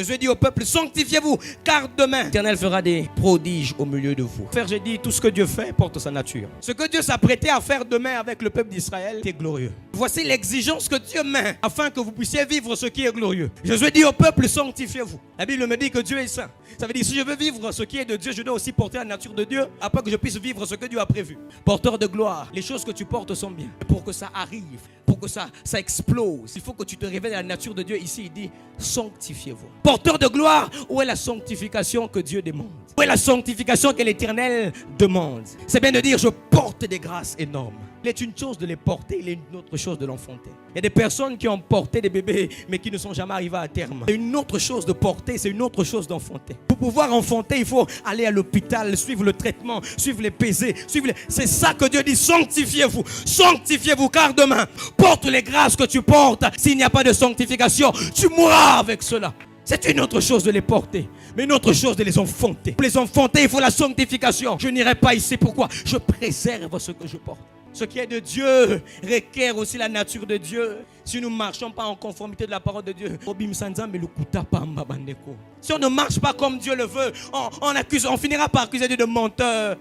Jésus dit au peuple, sanctifiez-vous, car demain, l'Éternel fera des prodiges au milieu de vous. Frère, j'ai dit, tout ce que Dieu fait porte sa nature. Ce que Dieu s'apprêtait à faire demain avec le peuple d'Israël, c'est glorieux. Voici l'exigence que Dieu met afin que vous puissiez vivre ce qui est glorieux. Jésus dit au peuple, sanctifiez-vous. La Bible me dit que Dieu est saint. Ça veut dire, si je veux vivre ce qui est de Dieu, je dois aussi porter la nature de Dieu, afin que je puisse vivre ce que Dieu a prévu. Porteur de gloire, les choses que tu portes sont bien. Pour que ça arrive, pour que ça explose, il faut que tu te révèles à la nature de Dieu. Ici, il dit, sanctifiez-vous. Porteur de gloire, où est la sanctification que Dieu demande? Où est la sanctification que l'Éternel demande? C'est bien de dire, je porte des grâces énormes. Il est une chose de les porter, il est une autre chose de l'enfanter. Il y a des personnes qui ont porté des bébés, mais qui ne sont jamais arrivés à terme. C'est une autre chose de porter, c'est une autre chose d'enfanter. Pour pouvoir enfanter, il faut aller à l'hôpital, suivre le traitement, suivre les pesées, C'est ça que Dieu dit, sanctifiez-vous. Sanctifiez-vous, car demain, porte les grâces que tu portes. S'il n'y a pas de sanctification, tu mourras avec cela. C'est une autre chose de les porter, mais une autre chose de les enfanter. Pour les enfanter, il faut la sanctification. Je n'irai pas ici. Pourquoi? Je préserve ce que je porte. Ce qui est de Dieu requiert aussi la nature de Dieu. Si nous ne marchons pas en conformité de la parole de Dieu, si on ne marche pas comme Dieu le veut, on finira par accuser Dieu de menteur.